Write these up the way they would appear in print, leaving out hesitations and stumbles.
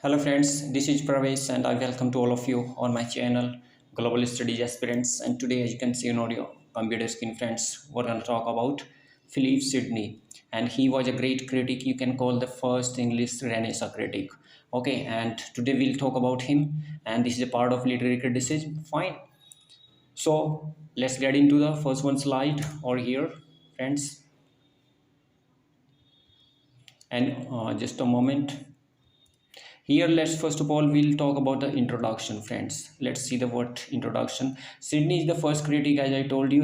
Hello friends, this is Pravesh and I welcome to all of you on my channel Global Studies Aspirants, and today as you can see on audio computer screen friends, we're going to talk about Philip Sidney, and he was a great critic. You can call the first English Renaissance critic. Okay, and today we'll talk about him, and this is a part of literary criticism. Fine. So let's get into the first one slide or here friends, and just a moment. Here, let's first of all, we'll talk about the introduction, friends. Let's see the word introduction. Sydney is the first critic, as I told you,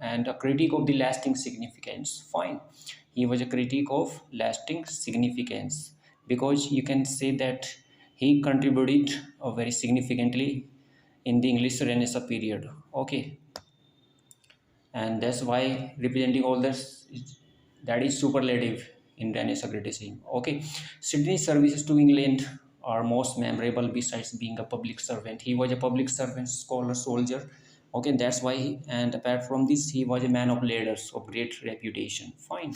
and a critic of the lasting significance. Fine. He was a critic of lasting significance because you can say that he contributed very significantly in the English Renaissance period. Okay, and that's why representing all this that is superlative in Renaissance criticism. Okay, Sidney's services to England are most memorable. Besides being a public servant, he was a public servant, scholar, soldier. Okay, that's why and apart from this, he was a man of letters of great reputation. Fine.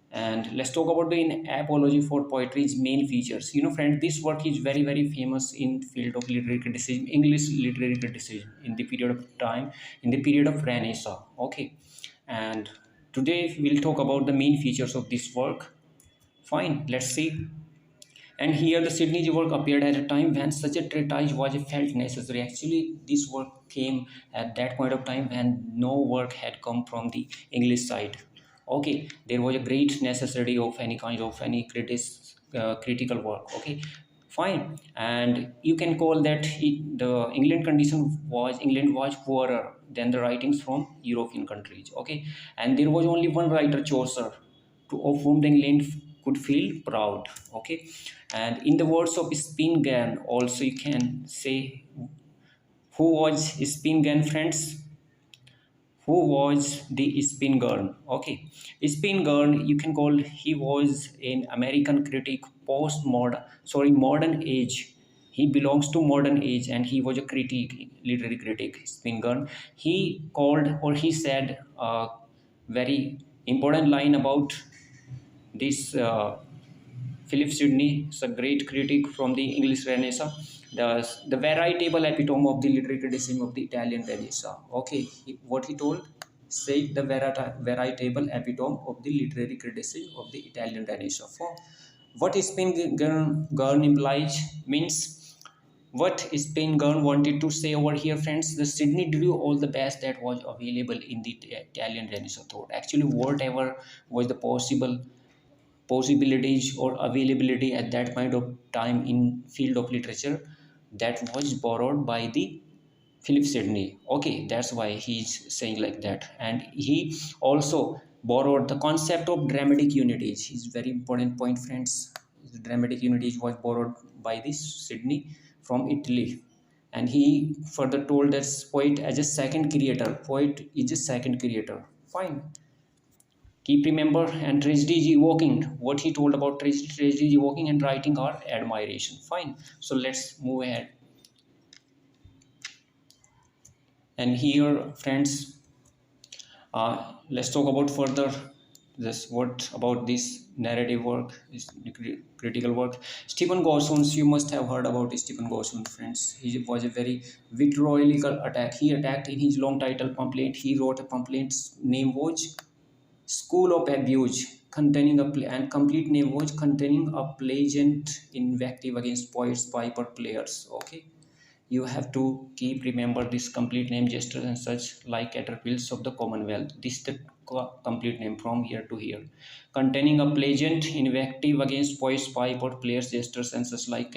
And let's talk about the in apology for poetry's main features. Friend, this work is very famous in field of literary criticism, English literary criticism, in the period of time, in the period of Renaissance. Okay, and today we'll talk about the main features of this work. Fine, let's see. And here the Sydney's work appeared at a time when such a treatise was felt necessary. Actually, this work came at that point of time when no work had come from the English side. Okay, there was a great necessity of any kind of any critical work. Okay, fine, and you can call that the England was poorer than the writings from European countries. Okay, and there was only one writer, Chaucer, of whom the England could feel proud. Okay, and in the words of Spingarn, also you can say, who was Spingarn, friends? Who was the Spingarn? Okay, Spingarn, you can call, he was an American critic, modern age. He belongs to modern age, and he was a critic, literary critic. Spingarn. He called, or he said a very important line about this. Philip Sidney is a great critic from the English Renaissance, the veritable epitome of the literary criticism of the Italian Renaissance. Okay, what he told, say the veritable epitome of the literary criticism of the Italian Renaissance. For what Spingarn implies means, what Spingarn wanted to say over here, friends, the Sydney drew all the best that was available in the Italian Renaissance thought. Actually, whatever was the possibilities or availability at that point of time in field of literature, that was borrowed by the Philip Sidney. Okay, that's why he's saying like that. And he also borrowed the concept of dramatic unities. Is very important point, friends. The dramatic unities was borrowed by this Sidney from Italy. And he further told that poet as a second creator. Poet is a second creator. Fine. Keep remember, and tragedy is evoking what he told about tragedy is evoking and writing our admiration. Fine. So let's move ahead. And here, friends, let's talk about further this what about this narrative work, this critical work. Stephen Gossons, you must have heard about Stephen Gossons, friends. He was a very vitriolical attack. He attacked in his long title pamphlet. He wrote a pamphlet's name was School of Abuse, containing and complete name was containing a pleasant invective against poets, piper, players. Okay, you have to keep remember this complete name, gestures and such like caterpillars of the Commonwealth. This is the complete name from here to here, containing a pleasant invective against poets, piper, players, gestures and such like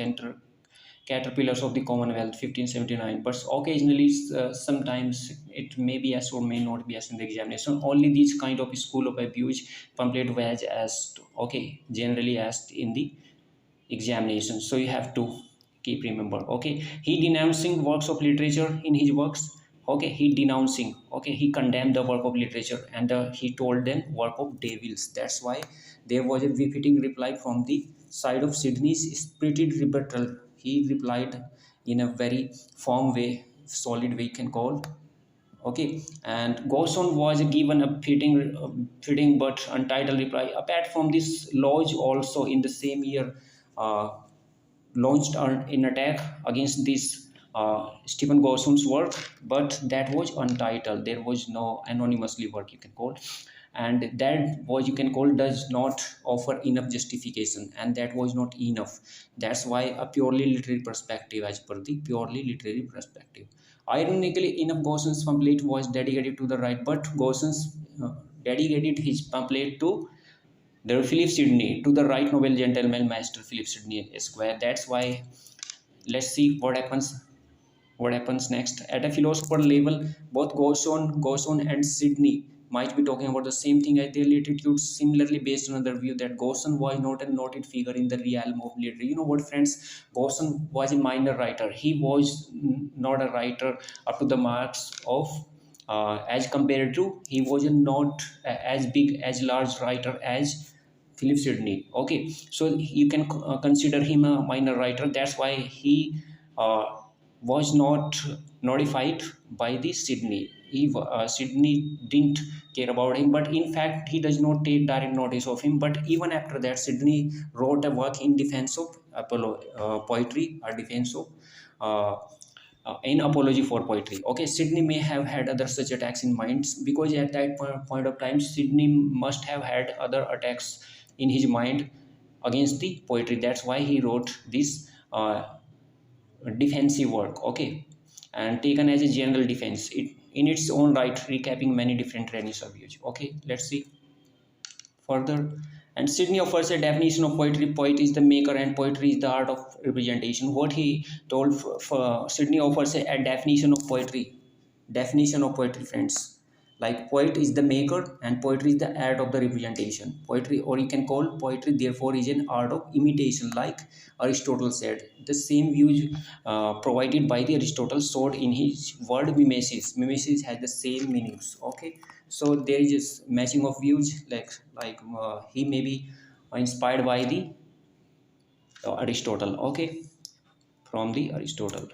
caterpillars of the Commonwealth, 1579. But occasionally, sometimes it may be asked or may not be asked in the examination. Only these kind of school of abuse pamphlet was asked. Okay, generally asked in the examination. So you have to keep remember. Okay, he denouncing works of literature in his works. Okay, he denouncing. Okay, he condemned the work of literature, and he told them work of devils. That's why there was a befitting reply from the side of Sydney's spirited rebuttal. He replied in a very firm way, solid way, you can call. Okay, and Gosson was given a fitting but untitled reply. Apart from this, Lodge also in the same year launched an attack against this Stephen Gosson's work, but that was untitled. There was no anonymously work, you can call, and that was, you can call, does not offer enough justification, and that was not enough. That's why a purely literary perspective, as per the purely literary perspective. Ironically enough, Gosson's pamphlet was dedicated to the right, but Gosson's dedicated his pamphlet to the Philip Sidney, to the right noble gentleman, Master Philip Sidney Esquire. That's why, let's see what happens. What happens next? At a philosopher level, both Gosson and Sidney might be talking about the same thing at their latitudes, similarly based on their view that Gosson was not a noted figure in the realm of literature. You know what, friends? Gosson was a minor writer. He was not a writer up to the marks of, as compared to, he was not as big, as large writer as Philip Sidney. Okay, so you can consider him a minor writer. That's why he was not notified by the Sidney. Sidney didn't care about him, but in fact he does not take direct notice of him. But even after that, Sidney wrote a work in defense of Apollo poetry, or defense of uh, in apology for poetry. Okay, Sidney may have had other such attacks in mind, because at that point of time, Sidney must have had other attacks in his mind against the poetry. That's why he wrote this defensive work. Okay, and taken as a general defense, it in its own right, recapping many different Renaissance abuse. Okay, let's see further. And Sidney offers a definition of poetry. Poet is the maker and poetry is the art of representation. What he told, for Sidney offers a definition of poetry. Definition of poetry, friends. Like, poet is the maker and poetry is the art of the representation. Poetry, or you can call poetry, therefore, is an art of imitation, like Aristotle said. The same views provided by the Aristotle showed in his word mimesis. Mimesis has the same meanings. Okay, so there is just matching of views, like he may be inspired by the Aristotle. Okay, from the Aristotle.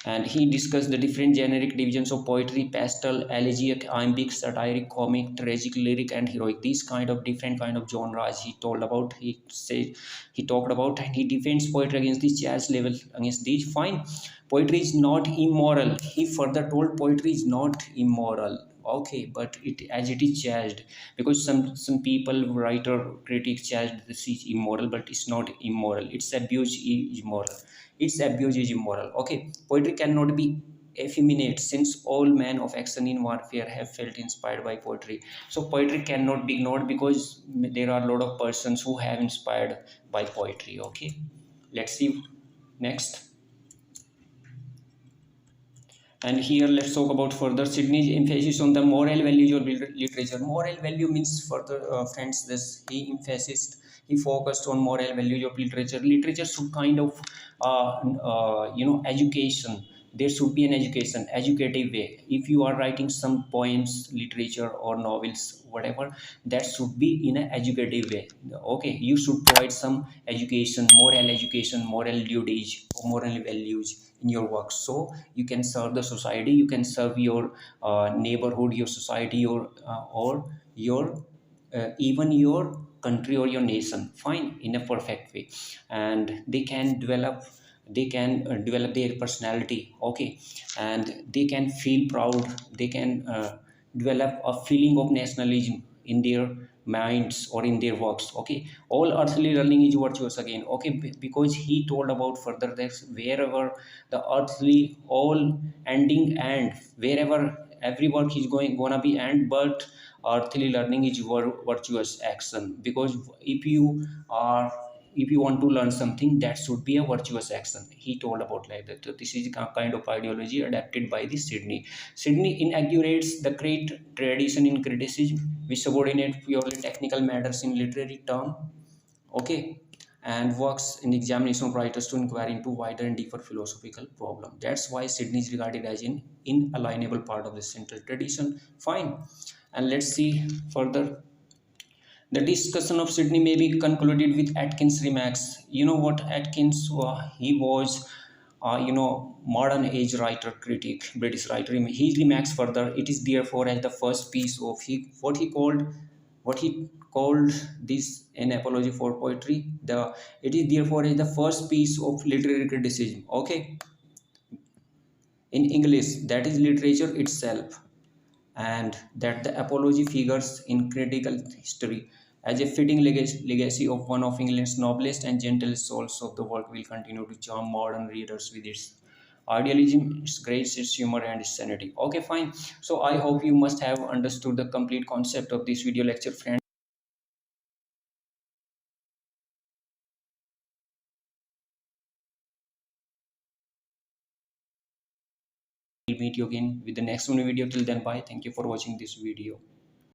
And he discussed the different generic divisions of poetry: pastel, elegiac, iambic, satiric, comic, tragic, lyric, and heroic. These kind of different kind of genres he told about. He said, he talked about, and he defends poetry against the jazz level, against these. Fine, poetry is not immoral. He further told poetry is not immoral. Okay, but it, as it is judged, because some people, writer, critics, judge this is immoral, but it's not immoral. Its abuse is immoral. Its abuse is immoral. Okay, poetry cannot be effeminate, since all men of action in warfare have felt inspired by poetry. So poetry cannot be ignored, because there are a lot of persons who have inspired by poetry. Okay, let's see next. And here let's talk about further Sydney's emphasis on the moral values of literature. Moral value means, further, friends, this he focused on moral values of literature. Literature should kind of education. There should be an educative way. If you are writing some poems, literature, or novels, whatever, that should be in an educative way. Okay, you should provide some education, moral duties, moral values in your work, so you can serve the society, you can serve your neighborhood, your society, or your even your country or your nation, fine, in a perfect way. And they can develop their personality. Okay, and they can feel proud, they can develop a feeling of nationalism in their minds or in their works. Okay, all earthly learning is virtuous again. Okay, because he told about further that wherever the earthly all ending, and wherever every work is gonna be end, but earthly learning is virtuous action. Because are if you want to learn something, that should be a virtuous action, he told about like that. So this is a kind of ideology adapted by the Sydney inaugurates the great tradition in criticism, which subordinate purely technical matters in literary term. Okay, and works in examination of writers to inquire into wider and deeper philosophical problem. That's why Sydney is regarded as an inalienable part of the central tradition. Fine, and let's see further. The discussion of Sydney may be concluded with Atkins' remarks. You know what Atkins? He was, modern age writer, critic, British writer. He remarks further. It is therefore as the first piece of what he called this an apology for poetry. The it is therefore is the first piece of literary criticism. Okay, in English, that is literature itself, and that the apology figures in critical history as a fitting legacy of one of England's noblest and gentlest souls. Of the work will continue to charm modern readers with its idealism, its grace, its humor, and its sanity. Okay, fine. So I hope you must have understood the complete concept of this video lecture, friends. We'll meet you again with the next one video. Till then, bye. Thank you for watching this video.